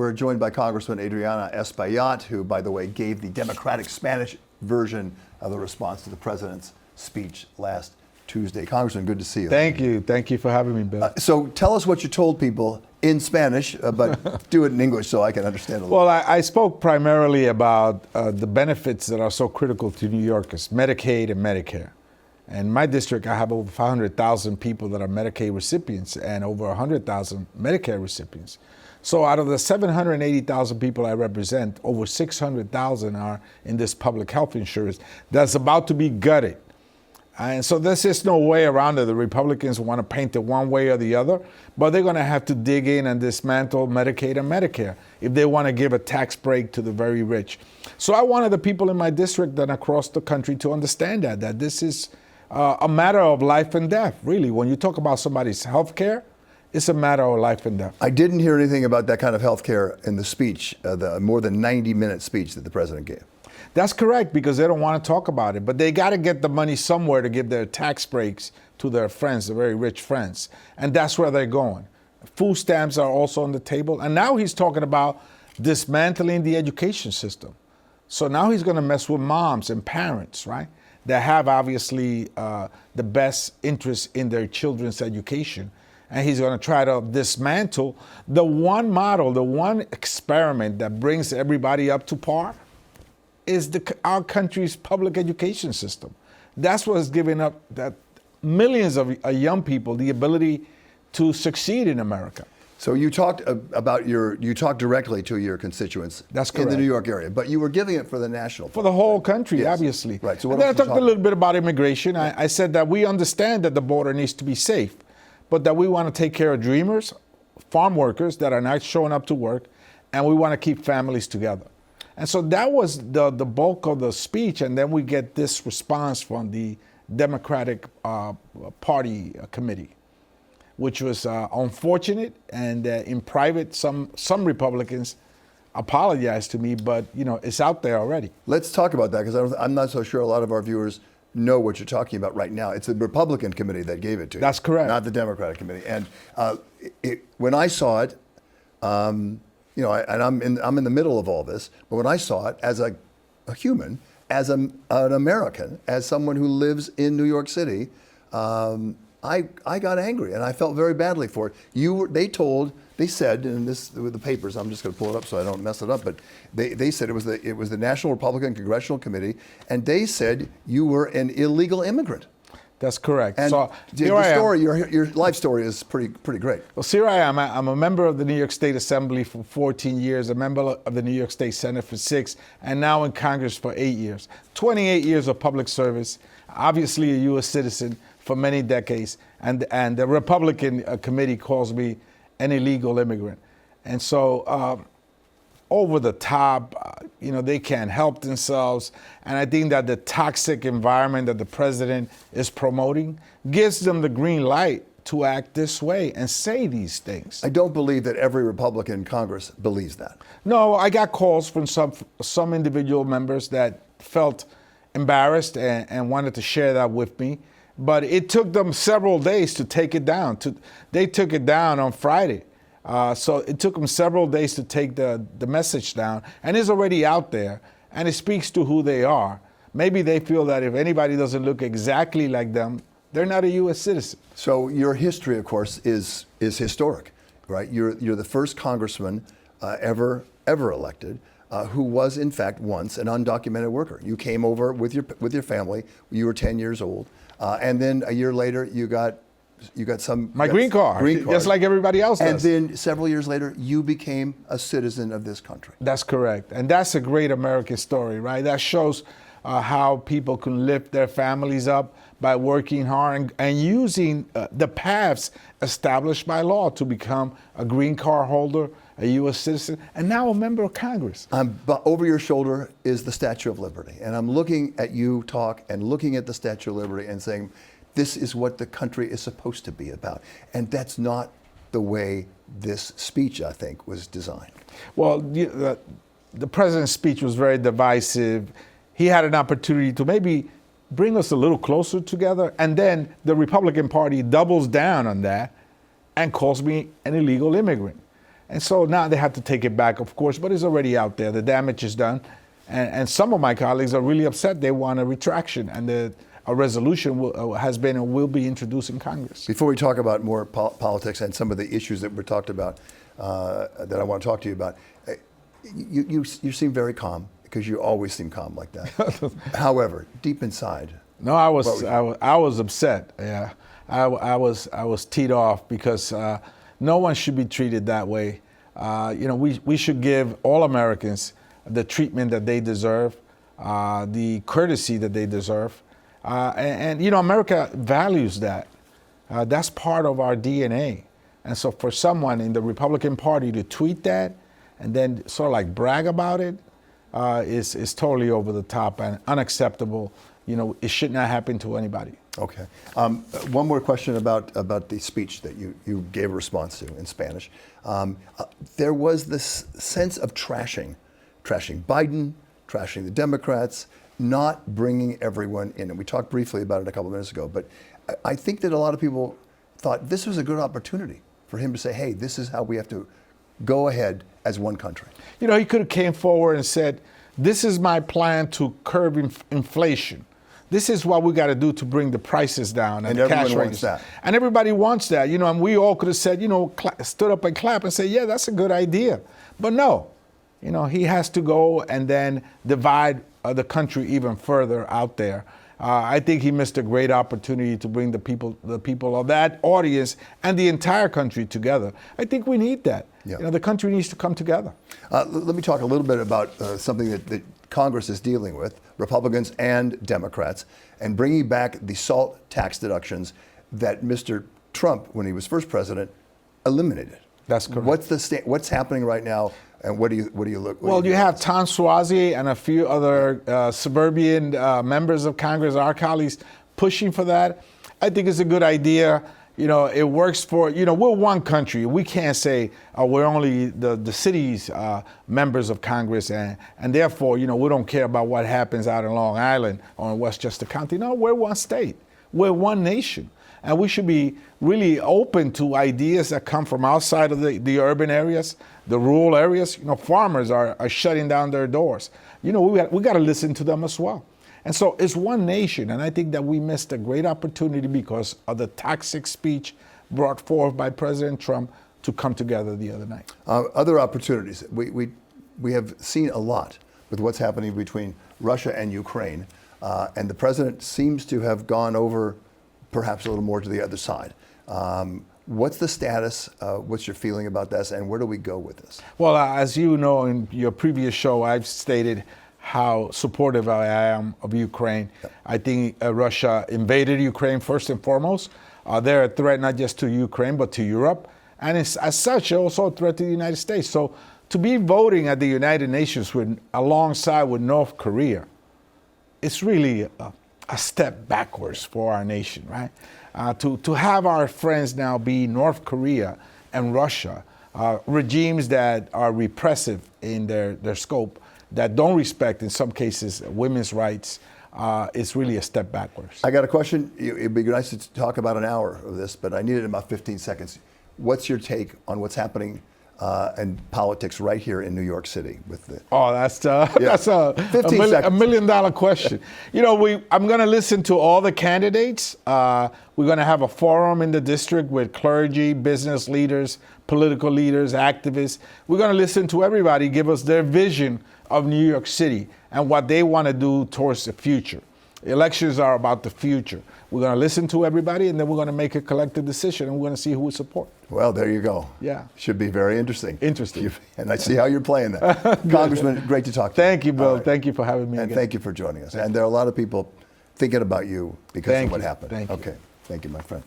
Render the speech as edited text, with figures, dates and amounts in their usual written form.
we're joined by Congressman Adriana Espaillat, who, by the way, gave the Democratic Spanish version of the response to the president's speech last Tuesday. Congressman, good to see you. Thank you. Thank you for having me, Bill. So tell us what you told people in Spanish, but do it in English so I can understand a little. Well, I spoke primarily about the benefits that are so critical to New Yorkers, Medicaid and Medicare. In my district, I have over 500,000 people that are Medicaid recipients and over 100,000 Medicare recipients. So out of the 780,000 people I represent, over 600,000 are in this public health insurance that's about to be gutted. And so there's just no way around it. The Republicans want to paint it one way or the other, but they're going to have to dig in and dismantle Medicaid and Medicare if they want to give a tax break to the very rich. So I wanted the people in my district and across the country to understand that this is a matter of life and death, really. When you talk about somebody's health care, it's a matter of life and death. I didn't hear anything about that kind of health care in the speech, the more than 90-minute speech that the president gave. That's correct, because they don't want to talk about it, but they got to get the money somewhere to give their tax breaks to their friends, their very rich friends, and that's where they're going. Food stamps are also on the table, and now he's talking about dismantling the education system. So now he's going to mess with moms and parents, right, that have obviously the best interest in their children's education, and he's going to try to dismantle the one model, the one experiment that brings everybody up to par, is our country's public education system. That's what's giving up that millions of young people the ability to succeed in America. So you talked you talked directly to your constituents. That's correct. In the New York area, but you were giving it for the national. For the whole country, yes. Obviously. Right. So and then I talked a little bit about immigration. Right. I said that we understand that the border needs to be safe, but that we want to take care of dreamers, farm workers that are not showing up to work, and we want to keep families together. And so that was the bulk of the speech, and then we get this response from the Democratic Party committee, which was unfortunate. And in private, some Republicans apologized to me, but it's out there already. Let's talk about that, because I'm not so sure a lot of our viewers know what you're talking about right now. It's the Republican committee that gave it to you. That's correct. Not the Democratic committee. And when I saw it, and I'm in the middle of all this, but when I saw it as a human, as an American, as someone who lives in New York City, I got angry, and I felt very badly for it. They said in this with the papers, I'm just going to pull it up so I don't mess it up, but they said it was the National Republican Congressional Committee, and they said you were an illegal immigrant. That's correct. And so the story, your life story is pretty great. Well, here I am. I'm a member of the New York State Assembly for 14 years, a member of the New York State Senate for 6, and now in Congress for 8 years. 28 years of public service, obviously a U.S. citizen for many decades, and the Republican committee calls me an illegal immigrant. And so over the top, they can't help themselves. And I think that the toxic environment that the president is promoting gives them the green light to act this way and say these things. I don't believe that every Republican in Congress believes that. No, I got calls from some individual members that felt embarrassed and wanted to share that with me. But it took them several days to take it down. They took it down on Friday. So it took them several days to take the message down, and it's already out there, and it speaks to who they are. Maybe they feel that if anybody doesn't look exactly like them, they're not a U.S. citizen. So your history, of course, is historic, right? You're the first congressman ever elected who was, in fact, once an undocumented worker. You came over with your family. You were 10 years old, and then a year later you got my green card, just like everybody else does. And then several years later, you became a citizen of this country. That's correct. And that's a great American story, right? That shows how people can lift their families up by working hard and using the paths established by law to become a green card holder, a U.S. citizen, and now a member of Congress. Over your shoulder is the Statue of Liberty. And I'm looking at you talk and looking at the Statue of Liberty and saying, this is what the country is supposed to be about. And that's not the way this speech, I think, was designed. Well, the president's speech was very divisive. He had an opportunity to maybe bring us a little closer together. And then the Republican Party doubles down on that and calls me an illegal immigrant. And so now they have to take it back, of course, but it's already out there. The damage is done. And some of my colleagues are really upset. They want a retraction, and a resolution has been and will be introduced in Congress. Before we talk about more politics and some of the issues that were talked about, that I want to talk to you about, you seem very calm, because you always seem calm like that. However, deep inside, no, I was upset. Yeah, I was teed off because no one should be treated that way. We should give all Americans the treatment that they deserve, the courtesy that they deserve. And America values that. That's part of our DNA. And so for someone in the Republican Party to tweet that and then sort of like brag about it is totally over the top and unacceptable. It should not happen to anybody. Okay. One more question about the speech that you gave a response to in Spanish. There was this sense of trashing Biden, trashing the Democrats, not bringing everyone in. And we talked briefly about it a couple of minutes ago, but I think that a lot of people thought this was a good opportunity for him to say, hey, this is how we have to go ahead as one country. He could have came forward and said, this is my plan to curb inflation. This is what we got to do to bring the prices down. And the everyone cash wants that. And everybody wants that. And we all could have said, stood up and clap and say, yeah, that's a good idea. But no, he has to go and then divide the country even further out there. I think he missed a great opportunity to bring the people of that audience and the entire country together. I think we need that. Yeah. The country needs to come together. Let me talk a little bit about something that Congress is dealing with, Republicans and Democrats, and bringing back the SALT tax deductions that Mr. Trump, when he was first president, eliminated. That's correct. What's happening right now, and what do you look? Well, you have Tom Suozzi and a few other suburban members of Congress, our colleagues, pushing for that. I think it's a good idea. It works for, we're one country. We can't say we're only the city's members of Congress and therefore, we don't care about what happens out in Long Island or in Westchester County. No, we're one state. We're one nation. And we should be really open to ideas that come from outside of the urban areas, the rural areas. Farmers are shutting down their doors. We got to listen to them as well. And so it's one nation, and I think that we missed a great opportunity because of the toxic speech brought forth by President Trump to come together the other night. Other opportunities. We have seen a lot with what's happening between Russia and Ukraine, and the president seems to have gone over perhaps a little more to the other side. What's the status? What's your feeling about this, and where do we go with this? Well, as you know, in your previous show, I've stated how supportive I am of Ukraine. Yep. I think Russia invaded Ukraine first and foremost. They're a threat not just to Ukraine, but to Europe. And it's, as such, also a threat to the United States. So to be voting at the United Nations alongside with North Korea, it's really a step backwards for our nation, right? To have our friends now be North Korea and Russia, regimes that are repressive in their scope, that don't respect, in some cases, women's rights, is really a step backwards. I got a question. It'd be nice to talk about an hour of this, but I need it in about 15 seconds. What's your take on what's happening in politics right here in New York City? That's a million-dollar question. I'm going to listen to all the candidates. We're going to have a forum in the district with clergy, business leaders, political leaders, activists. We're going to listen to everybody give us their vision of New York City and what they want to do towards the future. Elections are about the future. We're going to listen to everybody, and then we're going to make a collective decision, and we're going to see who we support. Well, there you go. Yeah. Should be very interesting. Interesting. And I see how you're playing that. Congressman, great to talk to you. Thank you, Bill. Right. Thank you for having me and again. Thank you for joining us. And there are a lot of people thinking about you because of what happened. Thank you. Okay. Thank you, my friend.